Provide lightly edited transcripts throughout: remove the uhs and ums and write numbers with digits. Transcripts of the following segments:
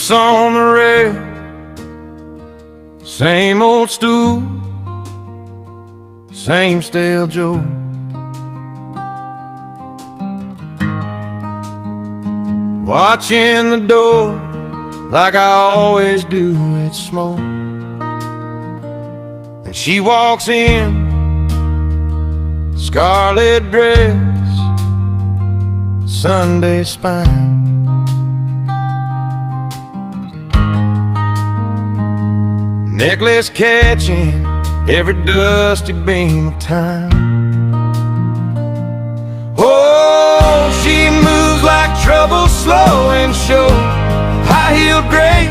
boots on the rail, same old stool, same stale Joe. Watching the door like I always do at smoke. And she walks in, scarlet dress, Sunday spine. Necklace catching every dusty beam of time. Oh, she moves like trouble, slow and sure, high-heeled grace,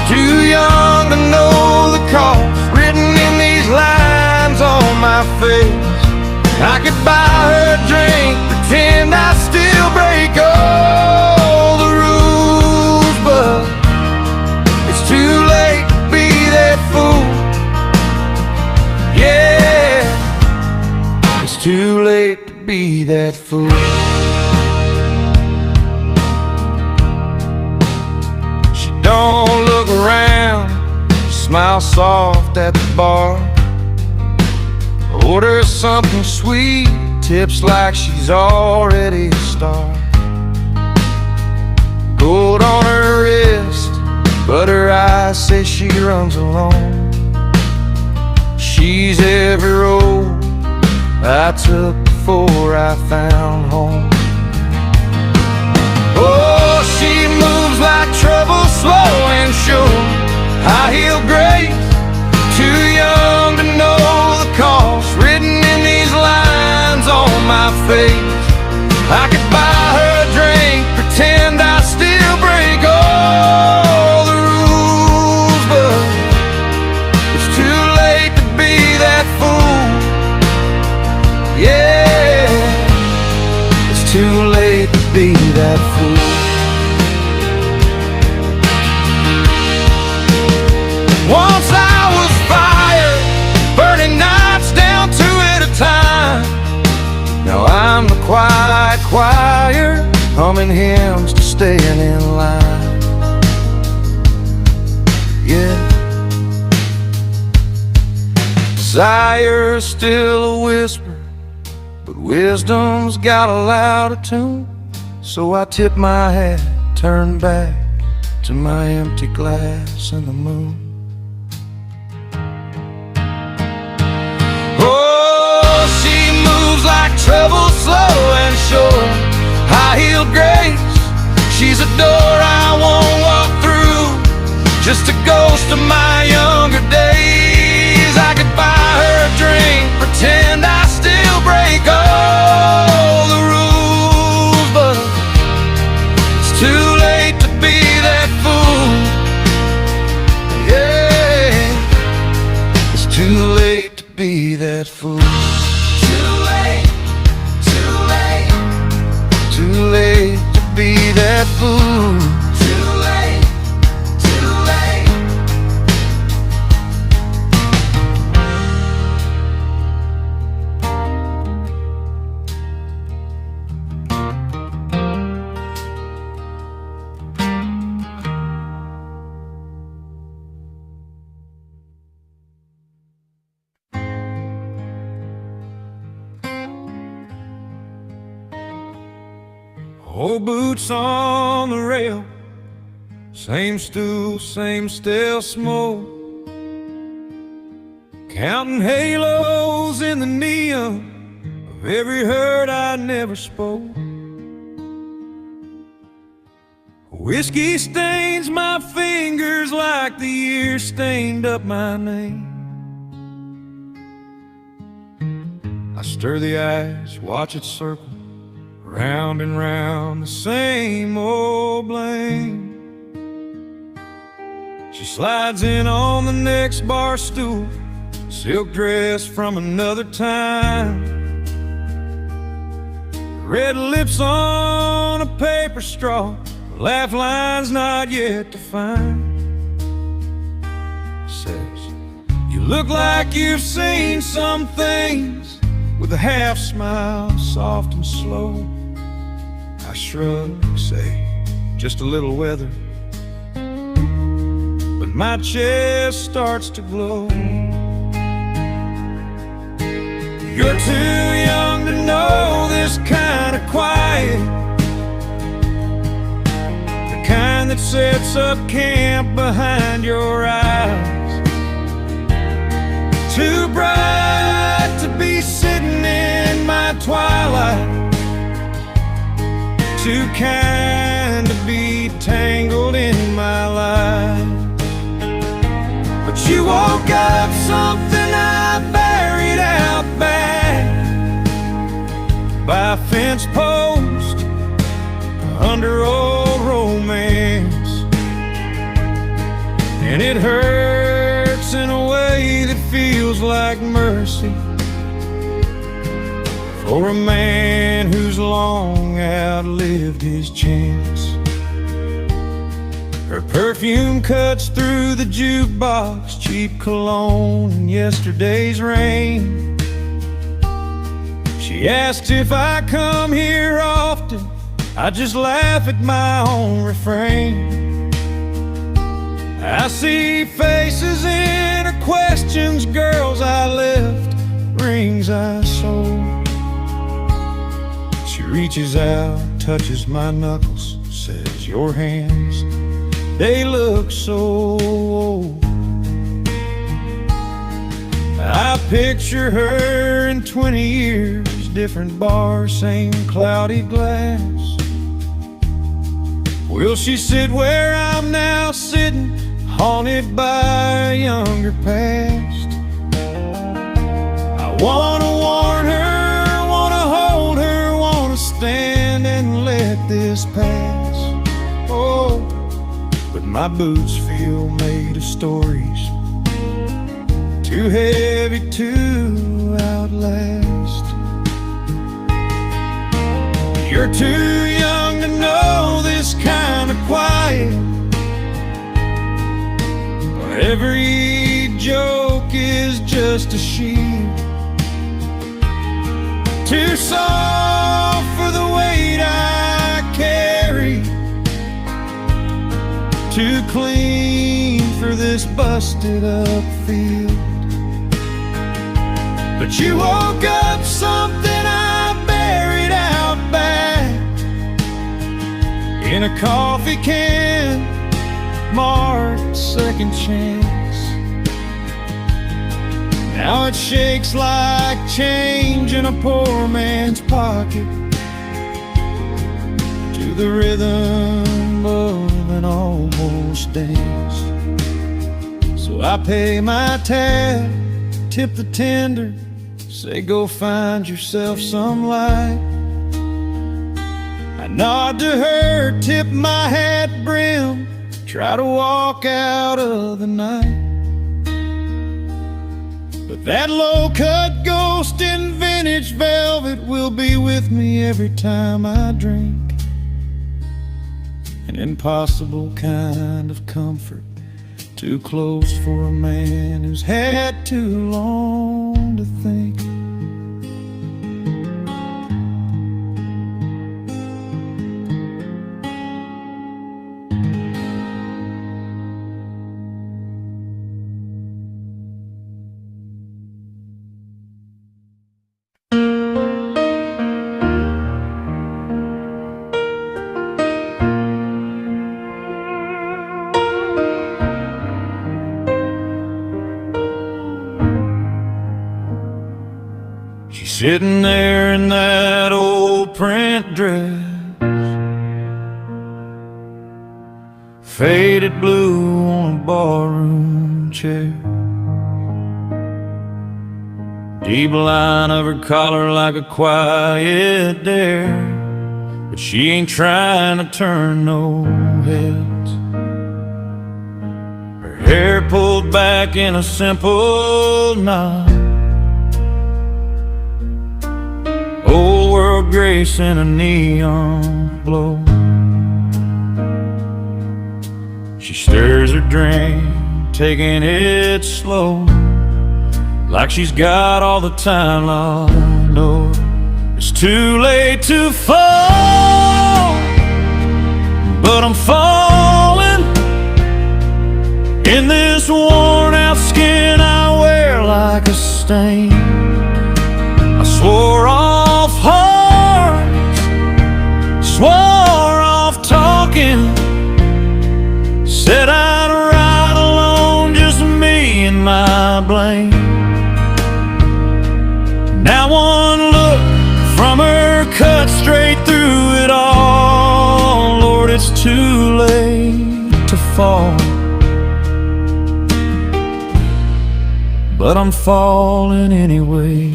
too young to know the cost written in these lines on my face. I could buy her a drink, pretend I still break all the rules, but it's too late to be that fool. Yeah, it's too late to be that fool. She don't look around, smile soft at the bar, orders something sweet, tips like she's already a star. Gold on her wrist, but her eyes say she runs alone. She's every road I took before I found home. Oh, she moves like trouble, slow and sure, high-heeled grace, too young to know the cost written in these lines on my face. I could buy her a drink, pretend I still break all the rules, but it's too late to be that fool. Yeah, it's too late to be that fool. Once I was fire, burning nights down two at a time. Now I'm the quiet choir, humming hymns to staying in line. Yeah, desire's still a whisper, but wisdom's got a louder tune. So I tip my hat, turn back to my empty glass and the moon. Oh, she moves like trouble, slow and sure, high-heeled grace. She's a door I won't walk through, just a ghost of my younger days. I could buy her a drink, pretend I still break all the rules, but it's too late to be that fool. Yeah, it's too late to be that fool. Too late, too late, too late to be that fool. Too late, too late. Old boots on the rail, same stool, same stale smoke, counting halos in the neon of every hurt I never spoke. Whiskey stains my fingers like the years stained up my name. I stir the ash, watch it circle round and round the same old blame. She slides in on the next bar stool, silk dress from another time, red lips on a paper straw, laugh lines not yet defined. Says, you look like you've seen some things, with a half smile, soft and slow. I shrug, say, just a little weather, my chest starts to glow. You're too young to know this kind of quiet, the kind that sets up camp behind your eyes. Too bright to be sitting in my twilight, too kind to be tangled in my life. But you woke up something I buried out back by a fence post under old romance, and it hurts in a way that feels like mercy for a man who's long outlived his chance. Her perfume cuts through the jukebox, cheap cologne and yesterday's rain. She asks if I come here often, I just laugh at my own refrain. I see faces in her questions, girls I left, rings I sold. She reaches out, touches my knuckles, says, your hands, they look so old. I picture her in 20 years, different bar, same cloudy glass. Will she sit where I'm now sitting, haunted by a younger past? I wanna warn her, wanna hold her, wanna stand and let this pass. Oh, but my boots feel made of stories, too heavy to outlast. You're too young to know this kind of quiet, every joke is just a shield, too soft for the weight I carry, too clean for this busted up field. But you woke up something I buried out back in a coffee can, marked second chance. Now it shakes like change in a poor man's pocket, to the rhythm of an almost dance. So I pay my tab, tip the tender, say go find yourself some light. I nod to her, tip my hat brim, try to walk out of the night. But that low-cut ghost in vintage velvet will be with me every time I drink. An impossible kind of comfort, too close for a man who's had too long to think. Sitting there in that old print dress, faded blue on a barroom chair, deep line of her collar like a quiet dare, but she ain't trying to turn no heads. Her hair pulled back in a simple knot, old world grace in a neon glow. She stirs her drink, taking it slow, like she's got all the time locked door. It's too late to fall, but I'm falling In this worn out skin I wear like a stain. I swore off hearts, swore off talking, said I'd ride alone, just me and my blame. Now one look from her cut straight through it all. Lord, it's too late to fall, but I'm falling anyway.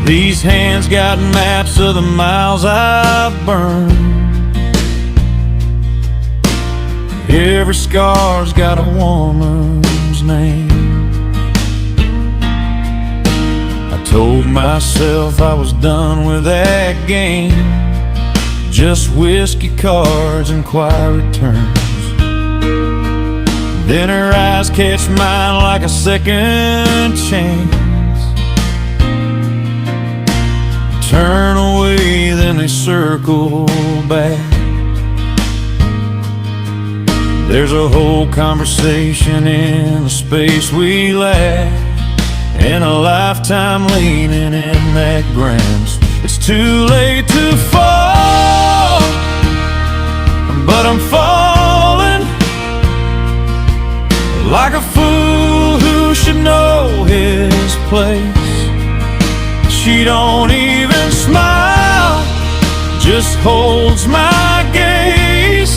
These hands got maps of the miles I've burned. Every scar's got a woman's name. I told myself I was done with that game, just whiskey cards and quiet returns. Then her eyes catch mine like a second chance. Turn away, then they circle back. There's a whole conversation in the space we lack, and a lifetime leaning in that grass. It's too late to fall, but I'm falling like a fool who should know his place. She don't even smile, just holds my gaze,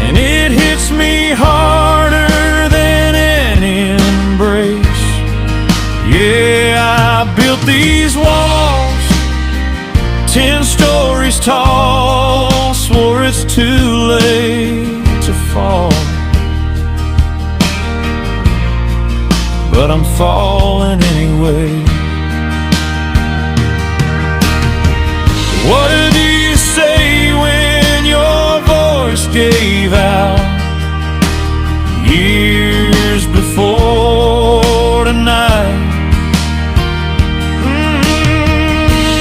and it hits me harder than an embrace. Yeah, I built these walls 10 stories tall, swore it's too late to fall, but I'm falling anyway. What did you say when your voice gave out years before tonight?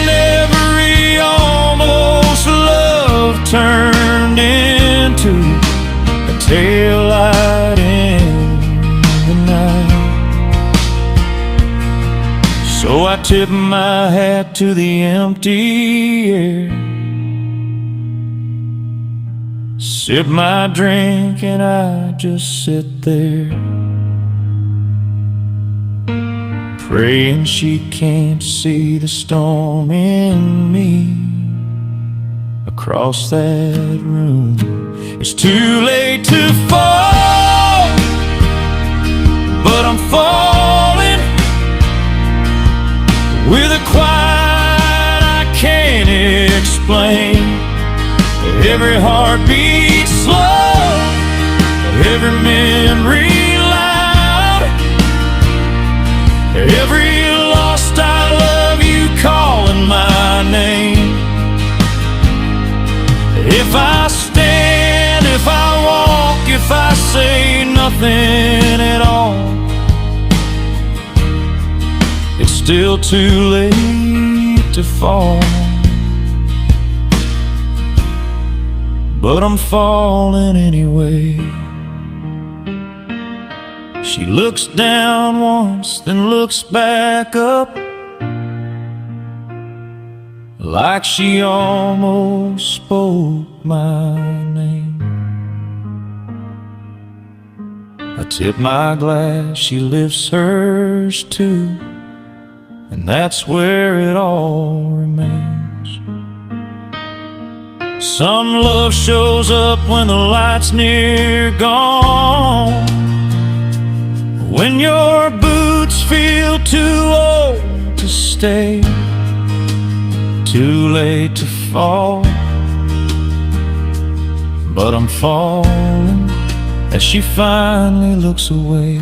Every almost love turned into a taillight in the night. So I tip my hat to the empty air, sip my drink, and I just sit there, praying she can't see the storm in me across that room. It's too late to fall, but I'm falling with a quiet I can't explain. Every heartbeat slow, every memory loud, every lost I love you calling my name. If I stand, if I walk, if I say nothing at all, it's still too late to fall, but I'm falling anyway. She looks down once, then looks back up, like she almost spoke my name. I tip my glass, she lifts hers too, and that's where it all remains. Some love shows up when the light's near gone, when your boots feel too old to stay, too late to fall, but I'm falling as she finally looks away.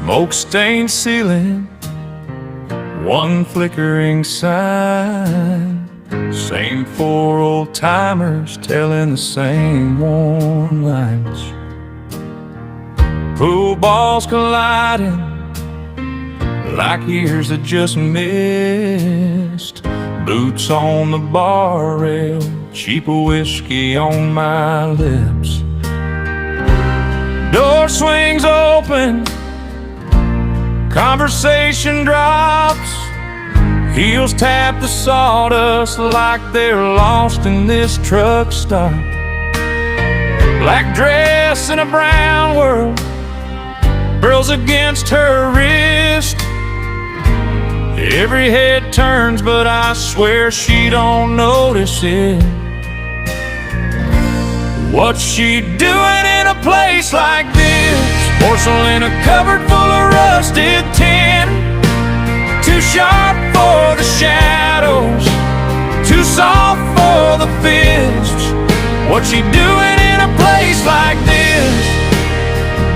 Smoke-stained ceiling, one flickering sign. Same four old-timers telling the same warm lines. Pool balls colliding like years that just missed. Boots on the bar rail, cheap whiskey on my lips. Door swings open, conversation drops. Heels tap the sawdust like they're lost in this truck stop. Black dress in a brown world, pearls against her wrist. Every head turns, but I swear she don't notice it. What's she doing in a place like this? Porcelain, a cupboard full of rusted tin. Too sharp for the shadows, too soft for the fists. What's she doing in a place like this?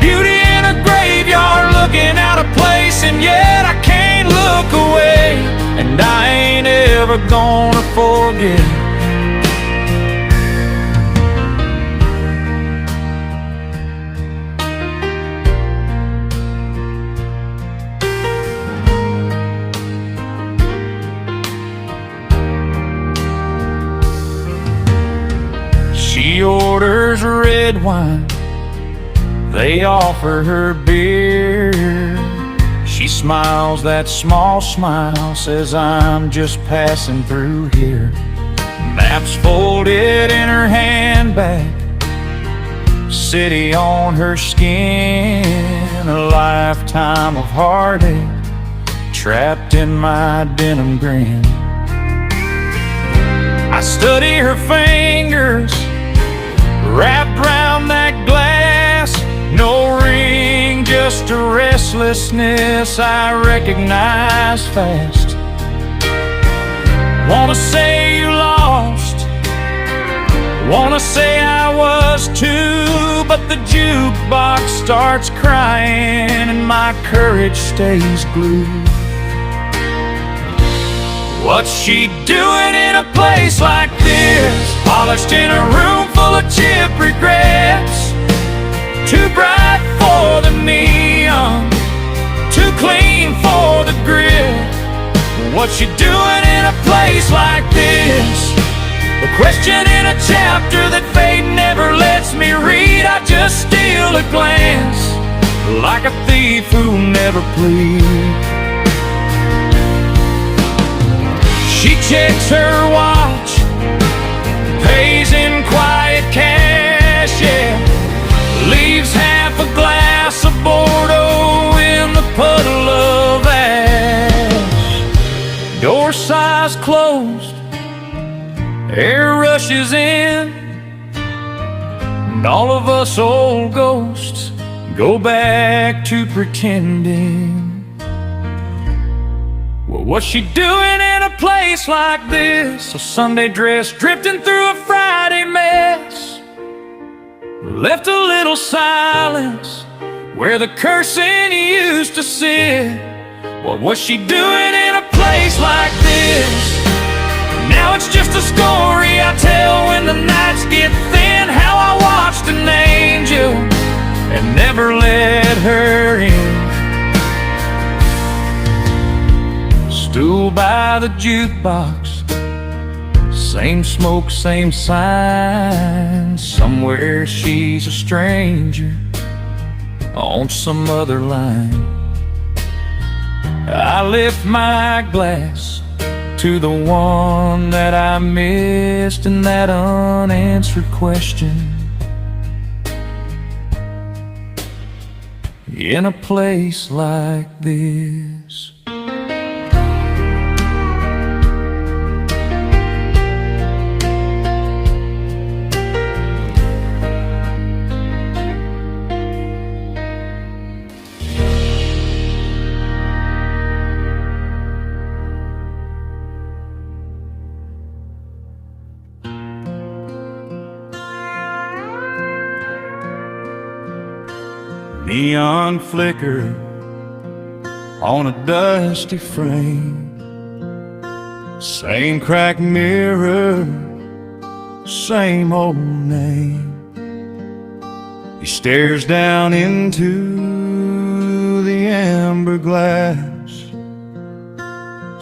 Beauty in a graveyard, looking out of place, and yet I can't look away, and I ain't ever gonna forget. She orders red wine, they offer her beer. She smiles that small smile, says I'm just passing through here. Maps folded in her handbag, city on her skin. A lifetime of heartache trapped in my denim grin. I study her fingers wrapped round that glass. No ring, just a restlessness I recognize fast. Wanna say you lost, wanna say I was too, but the jukebox starts crying and my courage stays glued. What's she doing in a place like this? Polished in a room full of chip regrets. Too bright for the neon, too clean for the grit. What's she doing in a place like this? A question in a chapter that fate never lets me read. I just steal a glance, like a thief who never pleads. She checks her watch, pays in quiet cash, yeah. Leaves half a glass of Bordeaux in the puddle of ash. Door size closed, air rushes in, and all of us old ghosts go back to pretending. Well, what's she doing in a place like this? A Sunday dress drifting through a Friday mess. Left a little silence where the cursing used to sit. What was she doing in a place like this? Now it's just a story I tell when the nights get thin. How I watched an angel and never let her in. Stool by the jukebox, same smoke, same sign. Somewhere she's a stranger on some other line. I lift my glass to the one that I missed in that unanswered question. In a place like this. Neon flicker on a dusty frame. Same cracked mirror, same old name. He stares down into the amber glass,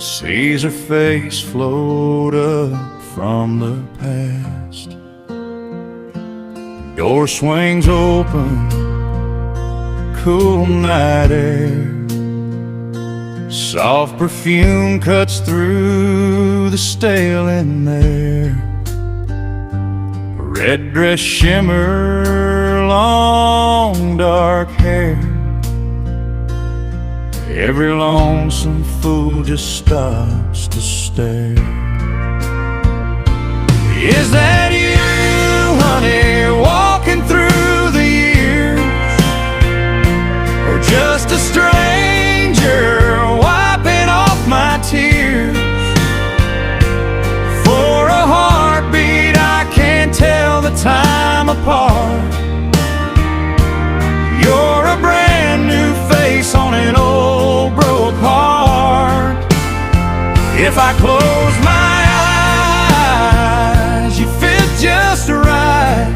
sees her face float up from the past. Door swings open, cool night air. Soft perfume cuts through the stale in there. Red dress shimmer, long dark hair. Every lonesome fool just stops to stare. Is that you, honey, walking through the years? Or just a stranger wiping off my tears? For a heartbeat I can't tell the time apart. You're a brand new face on an old broke heart. If I close my eyes, you fit just right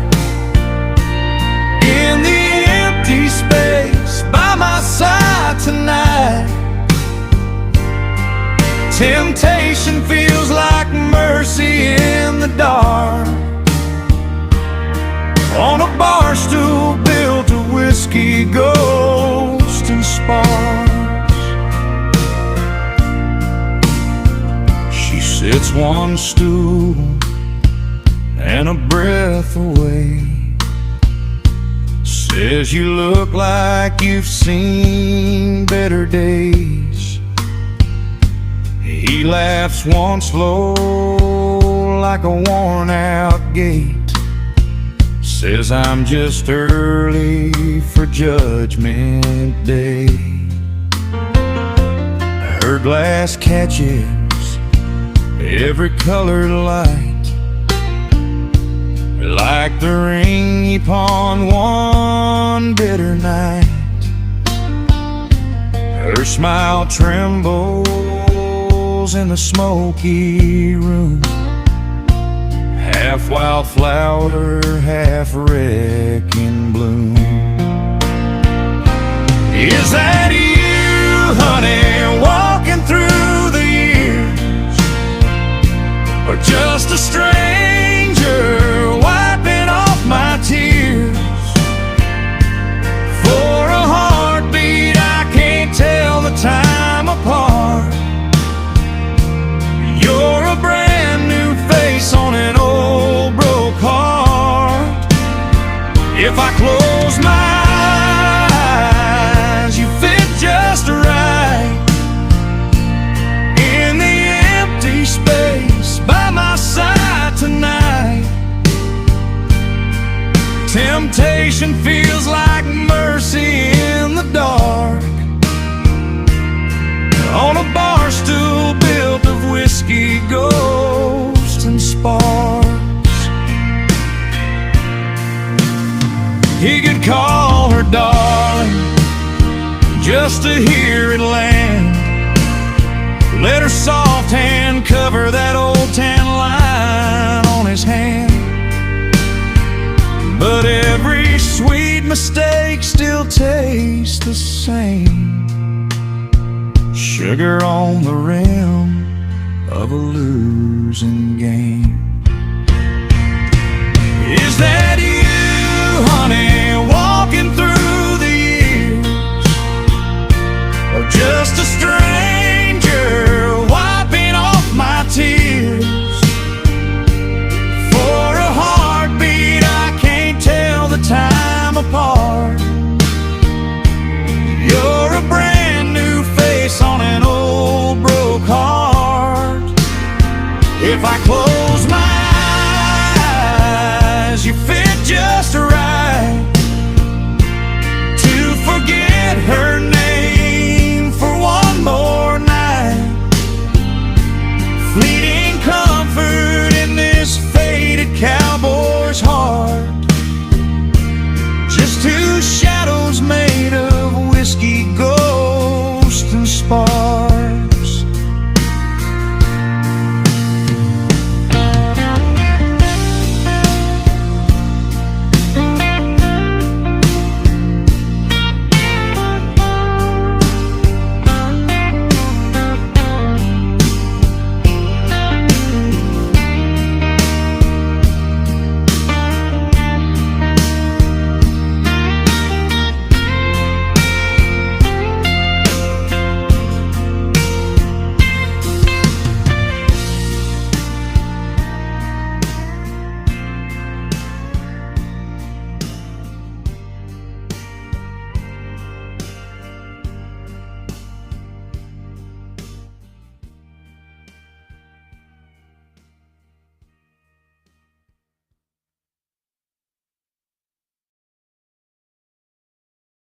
in the empty space by my side tonight. Temptation feels like mercy in the dark, on a bar stool built of whiskey, ghost, and sparks. She sits one stool and a breath away, says you look like you've seen better days. He laughs once low like a worn out gate, says I'm just early for Judgment Day. Her glass catches every colored light, like the ring he pawned one bitter night. Her smile trembles in the smoky room, half wildflower, half wrecking bloom. Is that you, honey, walking through the years? Or just a stranger wiping off my tears? For a heartbeat I can't tell the time apart. You're a brand new face on an old broke heart. If I close my eyes, you fit just right in the empty space by my side tonight. Temptation feels like mercy in the dark, on a bar stool built of whiskey, ghosts, and sparks. He could call her darling just to hear it land. Let her soft hand cover that old tan line on his hand. But every sweet mistake still tastes the same, sugar on the rim of a losing game. Is that you, honey, walking through the years? Or just a stranger wiping off my tears? For a heartbeat I can't tell the time apart. You're a brand new face on an old broke heart. If I close